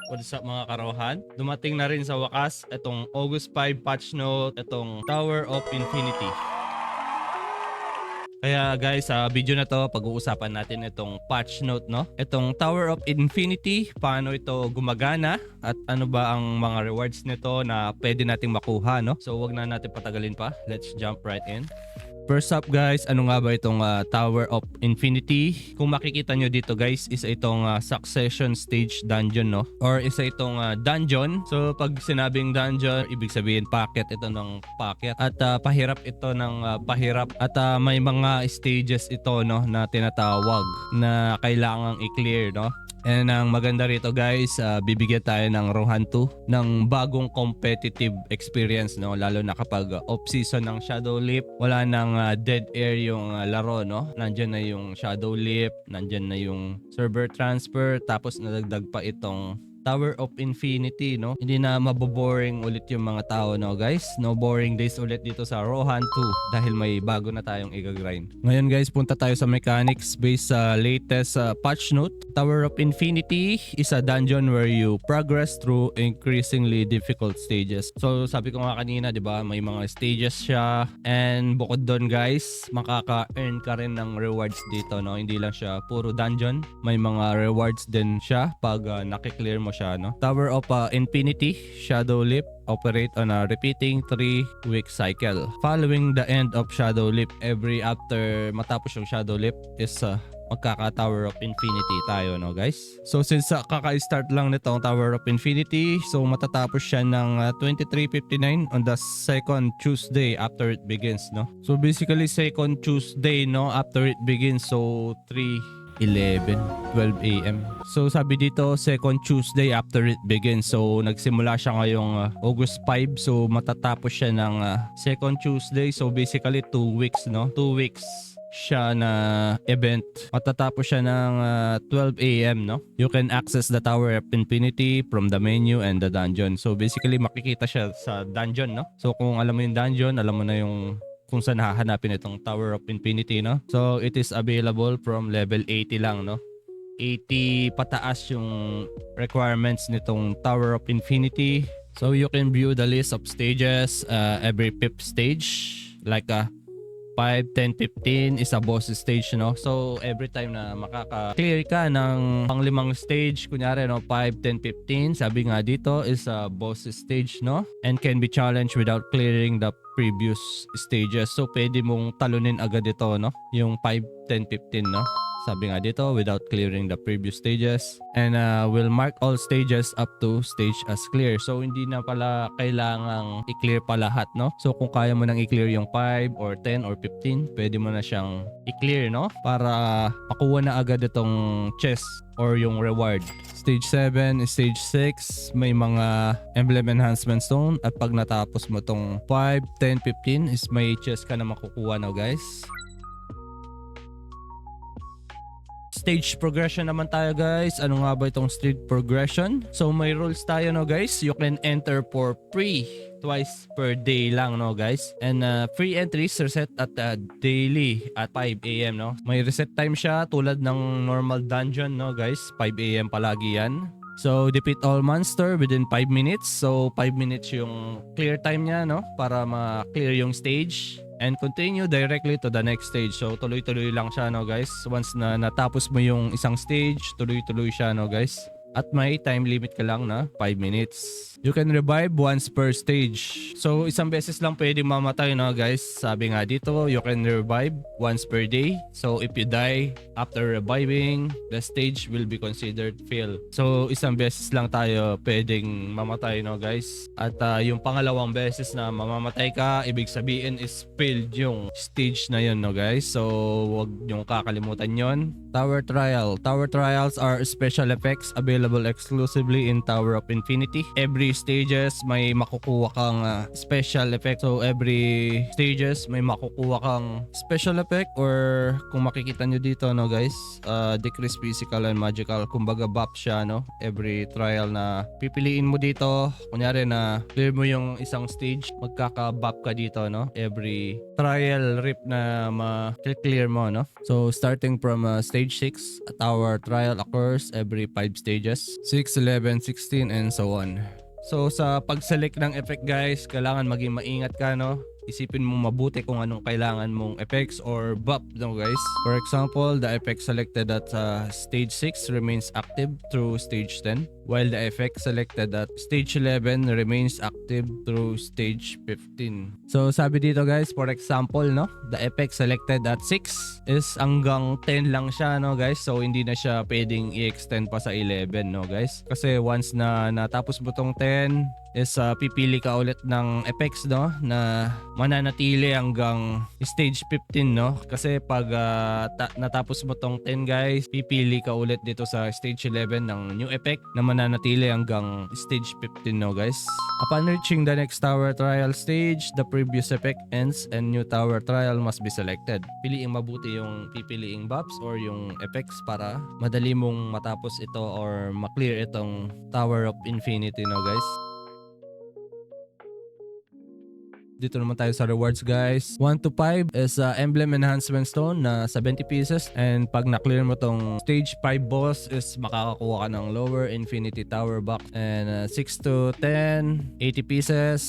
What's up mga karohan? Dumating na rin sa wakas itong August 5 patch note, itong Tower of Infinity. Kaya guys, sa video na to, pag-uusapan natin itong patch note, no? Itong Tower of Infinity, paano ito gumagana at ano ba ang mga rewards nito na pwede nating makuha, no? So wag na natin patagalin pa. Let's jump right in. First up guys, ano nga ba itong Tower of Infinity? Kung makikita nyo dito guys, isa itong Succession Stage Dungeon, no? Or isa itong dungeon. So pag sinabing dungeon, ibig sabihin packet ito ng packet. At pahirap ito ng pahirap. At may mga stages ito, no, na tinatawag na kailangang i-clear, no? And ang maganda rito guys, bibigyan tayo ng Rohan 2 ng bagong competitive experience, no? Lalo na kapag off-season ng Shadow Leap, wala nang dead air yung laro, no? Nandyan na yung Shadow Leap, nandyan na yung server transfer, tapos nadagdag pa itong Tower of Infinity, no? Hindi na maboboring ulit yung mga tao, no guys? No boring days ulit dito sa Rohan 2 dahil may bago na tayong i-grind. Ngayon guys, punta tayo sa mechanics based sa latest patch note. Tower of Infinity is a dungeon where you progress through increasingly difficult stages. So sabi ko nga kanina, di ba, may mga stages siya, and bukod doon guys, makaka-earn ka rin ng rewards dito, no? Hindi lang siya puro dungeon, may mga rewards din siya pag nakiklear mo siya, no? Tower of Infinity, Shadow Leap, operate on a repeating 3-week cycle. Following the end of Shadow Leap, every after matapos yung Shadow Leap is magkaka-Tower of Infinity tayo, no guys? So since kaka-start lang nitong Tower of Infinity, so matatapos siya ng 23:59 on the second Tuesday after it begins, no? So basically second Tuesday, no, after it begins, so 12 a.m. So sabi dito, second Tuesday after it begins. So nagsimula siya ngayong August 5. So matatapos siya ng second Tuesday. So basically 2 weeks, no? 2 weeks siya na event. Matatapos siya ng 12 a.m, no? You can access the Tower of Infinity from the menu and the dungeon. So basically makikita siya sa dungeon, no? So kung alam mo yung dungeon, alam mo na yung kung saan hahanapin itong Tower of Infinity, no? So it is available from level 80 lang, no? 80 pataas yung requirements nitong Tower of Infinity. So you can view the list of stages every 5th stage, like 5, 10, 15 is a boss stage, no? So every time na makaka-clear ka ng pang-limang stage, kunyari, no, 5, 10, 15, sabi nga dito is a boss stage, no? And can be challenged without clearing the previous stages. So pwede mong talunin agad ito, no? Yung 5, 10, 15, no? Sabi nga dito, without clearing the previous stages. And will mark all stages up to stage as clear. So hindi na pala kailangang i-clear pa lahat, no? So kung kaya mo nang i-clear yung 5 or 10 or 15, pwede mo na siyang i-clear, no? Para makuha na agad itong chest or yung reward. Stage 7, stage 6, may mga emblem enhancement stone. At pag natapos mo tong 5, 10, 15 is may chest ka na makukuha, no guys? Stage progression naman tayo guys. Ano nga ba itong stage progression? So may rules tayo, no guys. You can enter for free twice per day lang, no guys. And free entries reset at daily at 5 a.m, no. May reset time siya tulad ng normal dungeon, no guys. 5 a.m palagi yan. So defeat all monster within 5 minutes. So 5 minutes yung clear time niya, no, para ma-clear yung stage. And continue directly to the next stage. So tuloy-tuloy lang siya, no guys. Once na natapos mo yung isang stage, tuloy-tuloy siya, no guys. At may time limit ka lang na 5 minutes. You can revive once per stage. So isang beses lang pwede mamatay, no guys. Sabi nga dito, you can revive once per day. So if you die after reviving, the stage will be considered fail. So isang beses lang tayo pwedeng mamatay, no guys. At yung pangalawang beses na mamamatay ka, ibig sabihin is failed yung stage na yun, no guys. So wag niyong kakalimutan yon. Tower Trial. Tower Trials are special effects available exclusively in Tower of Infinity. Every stages may makukuha kang special effect. So every stages may makukuha kang special effect, or kung makikita nyo dito, no guys, decrease physical and magical. Kumbaga buff siya, no? Every trial na pipiliin mo dito, kunyari na clear mo yung isang stage, magkaka-buff ka dito, no? Every trial rip na ma-clear mo, no? So starting from stage 6, a tower trial occurs every 5 stages. pieces, 6, 11, 16 and so on. So sa pag-select ng effect guys, kailangan maging maingat ka, no? Isipin mo mabuti kung anong kailangan mong effects or buff, no guys. For example, the effect selected at stage 6 remains active through stage 10, while the effect selected at stage 11 remains active through stage 15. So sabi dito guys, for example, no, the effect selected at 6 is hanggang 10 lang siya, no guys. So hindi na siya pwedeng i-extend pa sa 11, no guys. Kasi once na natapos mo tong 10 is pipili ka ulit ng effects, no, na mananatili hanggang stage 15, no. Kasi pag natapos mo tong 10 guys, pipili ka ulit dito sa stage 11 ng new effect na mananatili hanggang stage 15, no guys. Upon reaching the next tower trial stage, the previous effect ends and new tower trial must be selected. Piliin mabuti yung pipiliing buffs or yung effects para madali mong matapos ito or maklear itong Tower of Infinity, no guys. Dito naman tayo sa rewards guys. 1 to 5 is Emblem Enhancement Stone na 70 pieces. And pag na-clear mo tong stage 5 boss is makakakuha ka ng Lower Infinity Tower box. And 6 to 10, 80 pieces.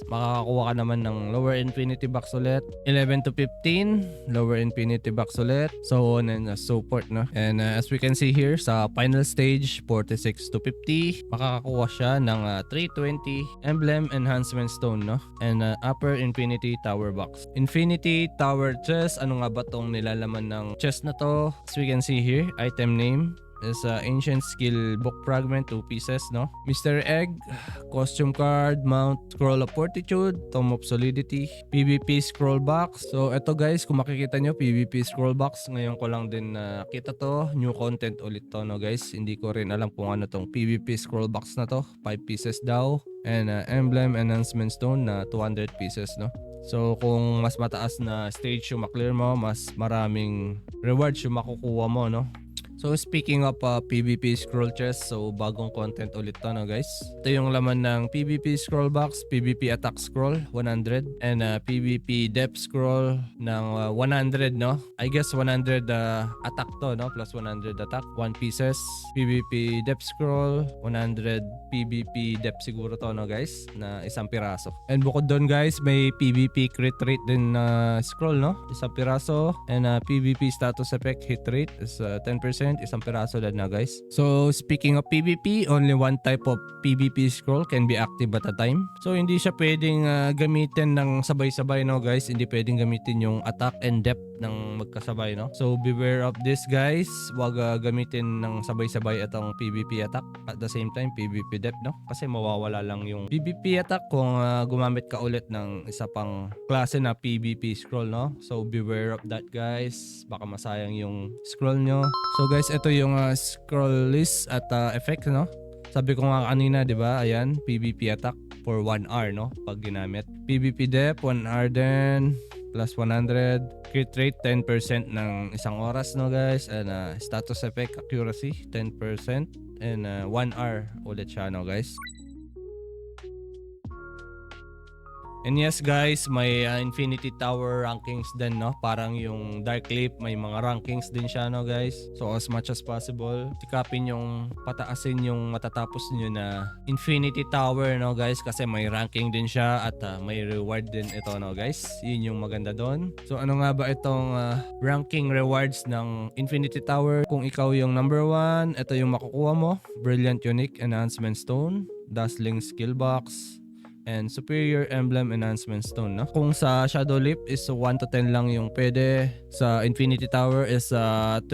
Makakakuha ka naman ng Lower Infinity box ulit. 11 to 15, Lower Infinity box ulit. So on and so forth, no? And as we can see here sa final stage 46 to 50, makakakuha siya ng 320 Emblem Enhancement Stone, no? And Upper Infinity Tower box. Infinity Tower chest, ano nga ba tong nilalaman ng chest na to? As we can see here, item name is Ancient Skill Book Fragment, 2 pieces, no? Mr. Egg, Costume Card, Mount Scroll of Fortitude, Tome of Solidity, PvP Scroll Box. So ito guys, kung makikita nyo, PvP Scroll Box, ngayon ko lang din kita to. New content ulit to, no guys? Hindi ko rin alam kung ano tong PvP Scroll Box na to. 5 pieces daw. And Emblem Enhancement Stone na 200 pieces, no? So kung mas mataas na stage yung maklear mo, mas maraming rewards yung makukuha mo, no? So speaking of PvP scroll chest, so bagong content ulit to, no guys. Ito yung laman ng PvP scroll box, PvP attack scroll 100 and PvP depth scroll ng 100, no. I guess 100 attack to, no, plus 100 attack, 1 pieces. PvP depth scroll 100 PvP depth siguro to, no guys, na isang piraso. And bukod doon guys, may PvP crit rate din na scroll, no, isang piraso. And PvP status effect hit rate is 10%, isang piraso din na guys. So speaking of PvP, only one type of PvP scroll can be active at a time. So hindi siya pwedeng gamitin ng sabay-sabay, no guys. Hindi pwedeng gamitin yung attack and depth ng magkasabay, no. So beware of this guys. Wag gamitin ng sabay-sabay itong PvP attack at the same time PvP depth, no. Kasi mawawala lang yung PvP attack kung gumamit ka ulit ng isa pang klase na PvP scroll, no. So beware of that guys. Baka masayang yung scroll nyo. So guys, ito yung scroll list at effect, no. Sabi ko nga kanina, 'di ba? Ayan, PvP attack for 1 hour, no, pag ginamit. PvP depth 1 hour din plus 100. Crit rate 10% ng isang oras, no guys. And status effect accuracy 10% and 1 hour ulit siya, no guys. And yes guys, may Infinity Tower rankings din, no? Parang yung Dark Leap, may mga rankings din siya, no guys? So as much as possible, sikapin yung pataasin yung matatapos nyo na Infinity Tower, no guys? Kasi may ranking din siya at may reward din ito, no guys? Yun yung maganda doon. So ano nga ba itong ranking rewards ng Infinity Tower? Kung ikaw yung number 1, ito yung makukuha mo. Brilliant Unique Enhancement Stone, Dazzling Skill Box, and Superior Emblem Enhancement Stone, no? Kung sa Shadow Leap is 1 to 10 lang yung pwede. Sa Infinity Tower is 20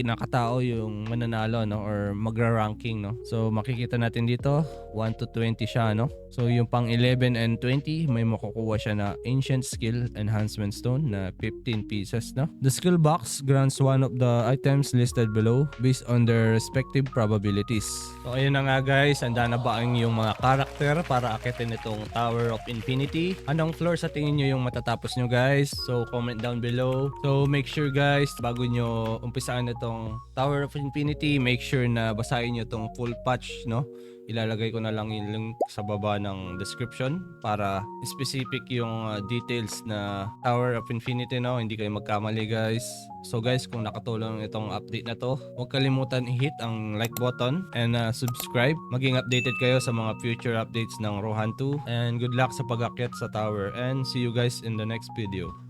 na katao yung mananalo, no? Or magra-ranking, no? So makikita natin dito 1 to 20 siya, no? So yung pang 11 and 20 may makukuha siya na Ancient Skill Enhancement Stone na 15 pieces, no? The skill box grants one of the items listed below based on their respective probabilities. So ayun na nga guys, handa na ba ang yung mga karakter para akitin itong Tower of Infinity? Anong floor sa tingin nyo yung matatapos nyo guys? So comment down below. So make sure guys, bago nyo umpisaan itong Tower of Infinity, make sure na basahin nyo itong full patch, no? ilalagay ko na lang yung link sa baba ng description para specific yung details na Tower of Infinity, no? Hindi kayo magkamali, guys. So guys, kung nakatulong itong update na to, huwag kalimutan i-hit ang like button and subscribe. Maging updated kayo sa mga future updates ng Rohan 2. And good luck sa pag-akyat sa tower, and see you guys in the next video.